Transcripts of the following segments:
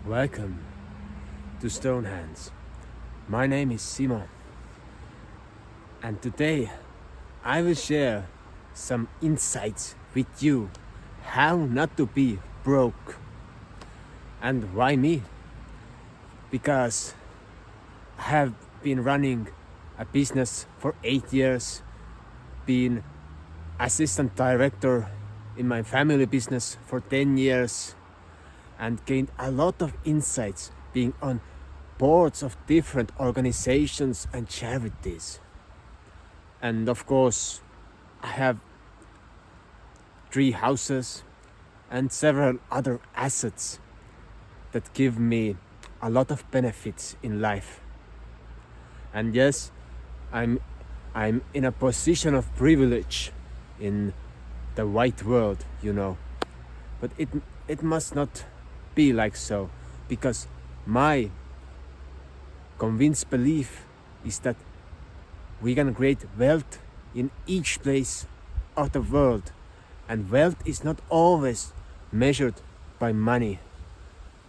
Welcome to Stone Hands. My name is Simo, and today I will share some insights with you how not to be broke. And why me? Because I have been running a business for 8 years, been assistant director in my family business for 10 years, and gained a lot of insights being on boards of different organizations and charities. And of course, I have 3 houses and several other assets that give me a lot of benefits in life. And yes, I'm in a position of privilege in the white world, But it must not be like so, because my convinced belief is that we can create wealth in each place of the world, and wealth is not always measured by money,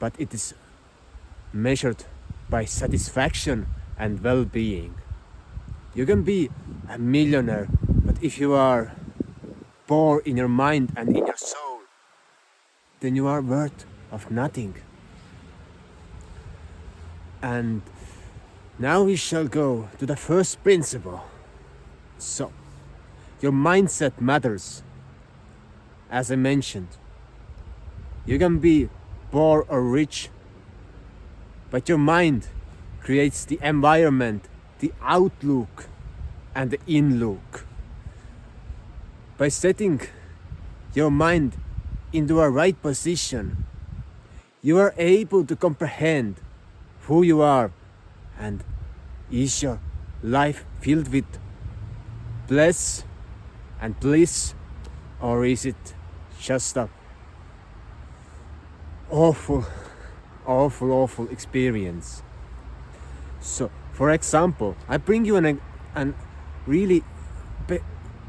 but it is measured by satisfaction and well-being. You can be a millionaire, but if you are poor in your mind and in your soul, then you are worth of nothing. And now we shall go to the first principle. So, your mindset matters. As I mentioned, you can be poor or rich, but your mind creates the environment, the outlook, and the in-look. By setting your mind into a right position, you are able to comprehend who you are, and is your life filled with bliss and bliss, or is it just a awful experience? So, for example, I bring you an really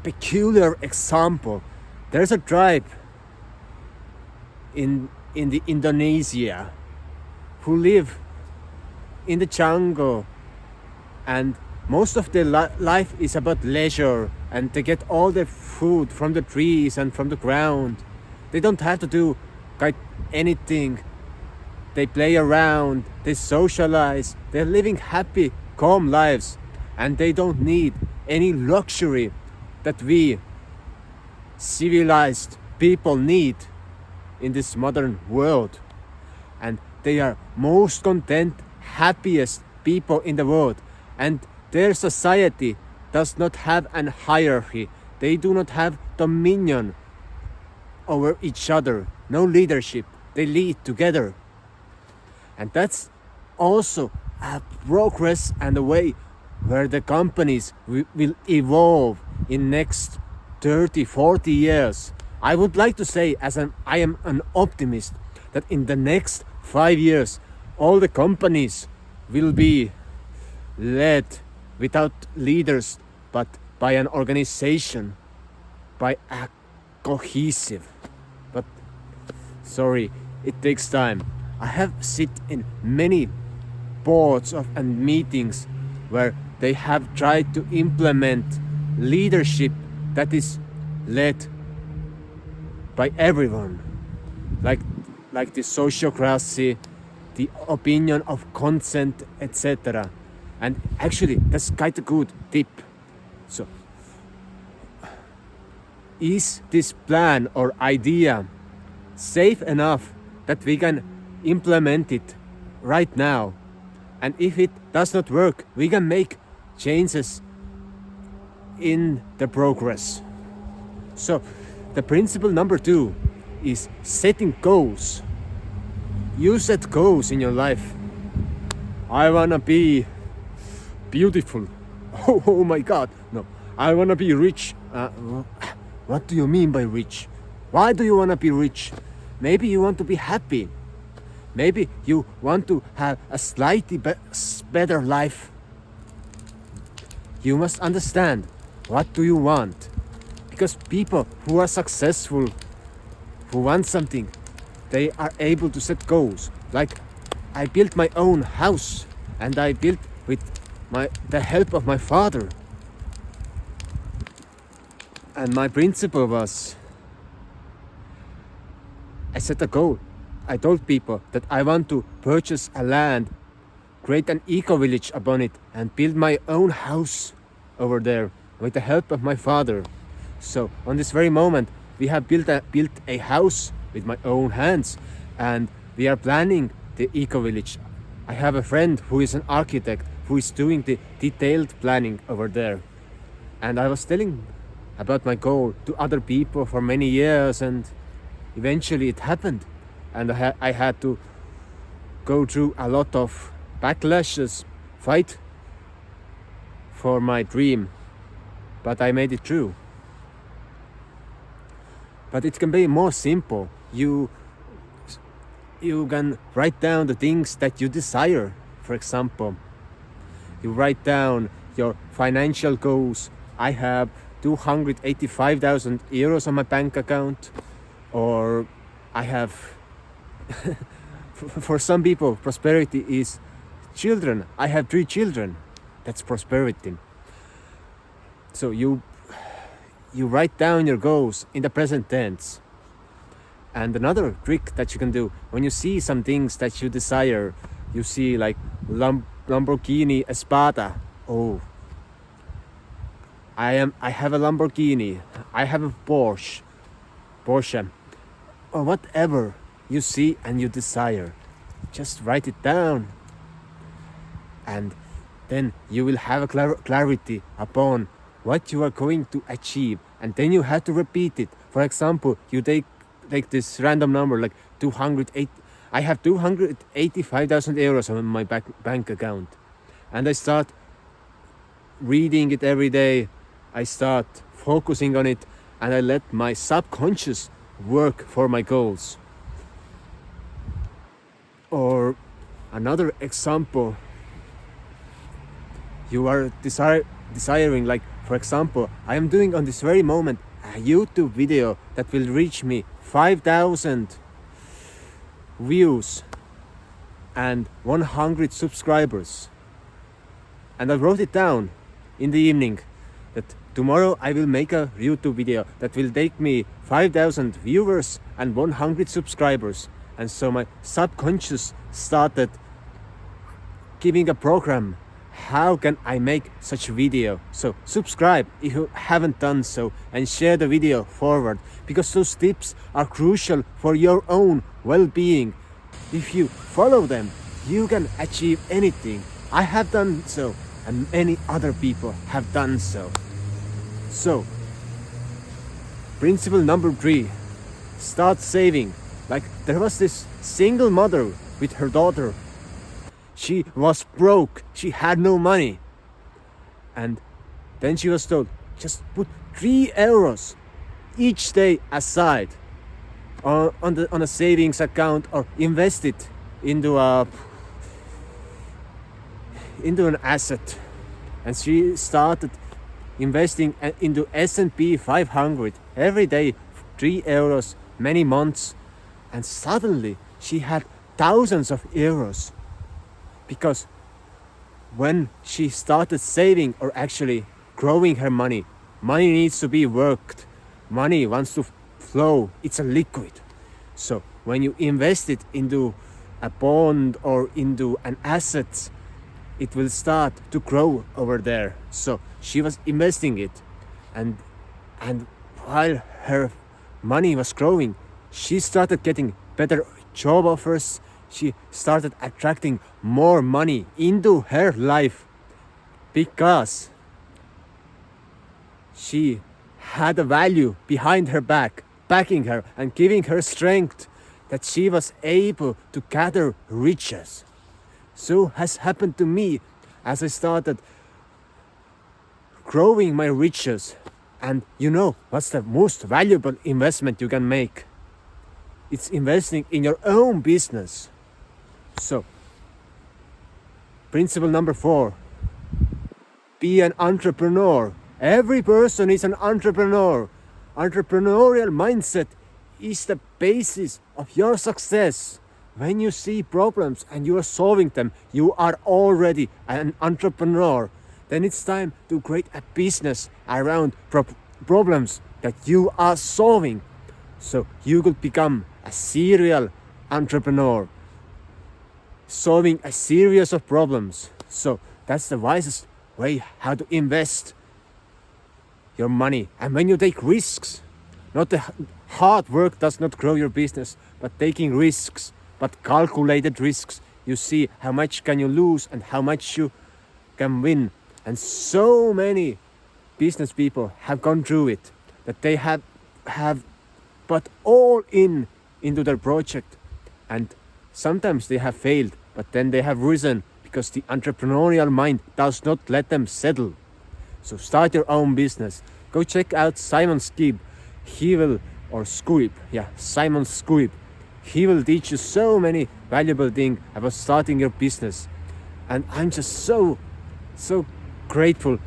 peculiar example. There's a tribe in the Indonesia who live in the jungle, and most of their life is about leisure, and they get all their food from the trees and from the ground. They don't have to do anything. They play around, they socialize, they're living happy, calm lives, and they don't need any luxury that we civilized people need in this modern world. And they are most content, happiest people in the world, and their society does not have an hierarchy. They do not have dominion over each other, no leadership. They lead together. And that's also a progress and a way where the companies will evolve in next 30, 40 years. I would like to say, I am an optimist, that in the next 5 years, all the companies will be led without leaders, but by an organization, by a cohesive. But sorry, it takes time. I have sit in many boards and meetings where they have tried to implement leadership that is led by everyone, like the sociocracy, the opinion of consent, etc. And actually, that's quite a good tip. So, is this plan or idea safe enough that we can implement it right now? And if it does not work, we can make changes in the progress. So, the principle number 2 is setting goals. You set goals in your life. I wanna be beautiful. Oh my God, no. I wanna be rich. What do you mean by rich? Why do you wanna be rich? Maybe you want to be happy. Maybe you want to have a slightly better life. You must understand, what do you want? Because people who are successful, who want something, they are able to set goals. Like I built my own house, and I built with the help of my father. And my principle was, I set a goal. I told people that I want to purchase a land, create an eco-village upon it, and build my own house over there with the help of my father. So on this very moment, we have built a house with my own hands, and we are planning the eco-village. I have a friend who is an architect who is doing the detailed planning over there. And I was telling about my goal to other people for many years, and eventually it happened. And I had to go through a lot of backlashes, fight for my dream, but I made it true. But it can be more simple. You can write down the things that you desire. For example, you write down your financial goals. I have 285,000 euros on my bank account, or I have for some people prosperity is children. I have 3 children. That's prosperity. So you write down your goals in the present tense. And another trick that you can do, when you see some things that you desire, you see like Lamborghini Espada. Oh, I have a Lamborghini, I have a Porsche, or whatever you see and you desire, just write it down, and then you will have a clarity upon what you are going to achieve, and then you have to repeat it. For example, you take this random number like 208. I have 285,000 euros on my bank account, and I start reading it every day. I start focusing on it, and I let my subconscious work for my goals. Or another example, you are desiring, like for example, I am doing on this very moment a YouTube video that will reach me 5,000 views and 100 subscribers. And I wrote it down in the evening that tomorrow I will make a YouTube video that will take me 5,000 viewers and 100 subscribers. And so my subconscious started giving a program. How can I make such a video? So subscribe if you haven't done so, and share the video forward, because those tips are crucial for your own well-being. If you follow them, you can achieve anything. I have done so, and many other people have done so. So, principle number 3, start saving. Like there was this single mother with her daughter. She was broke, she had no money. And then she was told, just put 3 euros each day aside on a savings account, or invest it into an asset. And she started investing into S&P 500 every day, 3 euros, many months. And suddenly she had thousands of euros. Because when she started saving, or actually growing her money needs to be worked. Money wants to flow. It's a liquid. So when you invest it into a bond or into an asset, it will start to grow over there. So she was investing it, and while her money was growing, she started getting better job offers. She started attracting more money into her life, because she had a value behind her back, backing her and giving her strength, that she was able to gather riches. So has happened to me as I started growing my riches. And you know what's the most valuable investment you can make? It's investing in your own business. So, principle number 4, be an entrepreneur. Every person is an entrepreneur. Entrepreneurial mindset is the basis of your success. when you see problems and you are solving them, you are already an entrepreneur. Then it's time to create a business around problems that you are solving. So you could become a serial entrepreneur, solving a series of problems. So that's the wisest way how to invest your money. And when you take risks, not the hard work does not grow your business, but taking risks, but calculated risks. You see how much can you lose and how much you can win. And so many business people have gone through it, that they have put all into their project, and sometimes they have failed, but then they have risen because the entrepreneurial mind does not let them settle. So start your own business. Go check out Simon Skib. Simon Skib. He will teach you so many valuable things about starting your business. And I'm just so grateful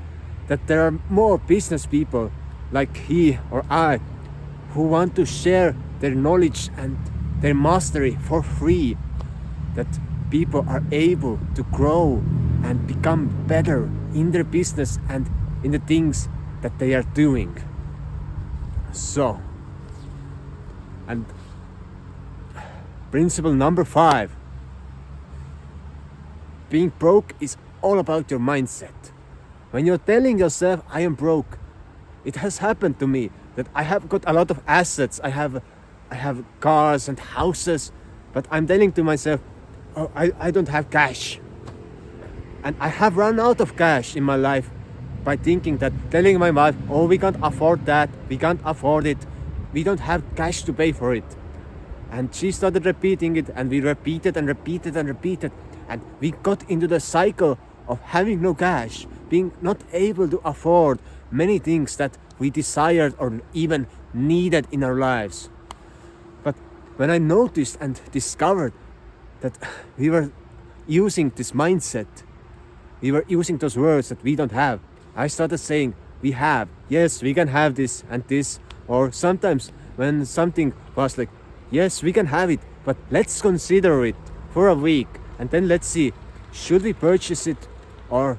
that there are more business people like he or I who want to share their knowledge and their mastery for free, that people are able to grow and become better in their business and in the things that they are doing. So, and principle number 5, being broke is all about your mindset. When you're telling yourself, I am broke, it has happened to me that I have got a lot of assets, I have cars and houses, but I'm telling to myself, oh, I don't have cash. And I have run out of cash in my life by thinking that, telling my wife, oh, we can't afford that, we can't afford it, we don't have cash to pay for it. And she started repeating it, and we repeated and repeated and repeated, and we got into the cycle of having no cash, being not able to afford many things that we desired or even needed in our lives. But when I noticed and discovered that we were using this mindset, we were using those words that we don't have, I started saying, we have, yes, we can have this and this. Or sometimes when something was like, yes, we can have it, but let's consider it for a week, and then let's see, should we purchase it or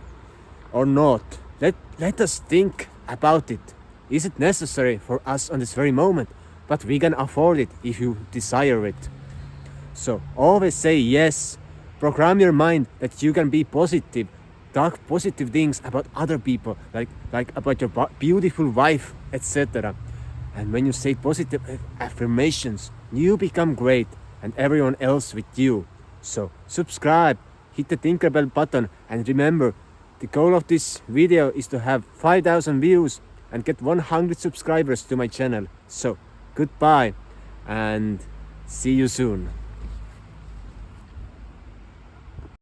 not? Let us think about it. Is it necessary for us on this very moment? But we can afford it if you desire it. So always say yes. Program your mind that you can be positive. Talk positive things about other people, like about your beautiful wife, etc. And when you say positive affirmations, you become great and everyone else with you. So subscribe, hit the Tinkerbell button, and remember, the goal of this video is to have 5,000 views and get 100 subscribers to my channel. So goodbye and see you soon.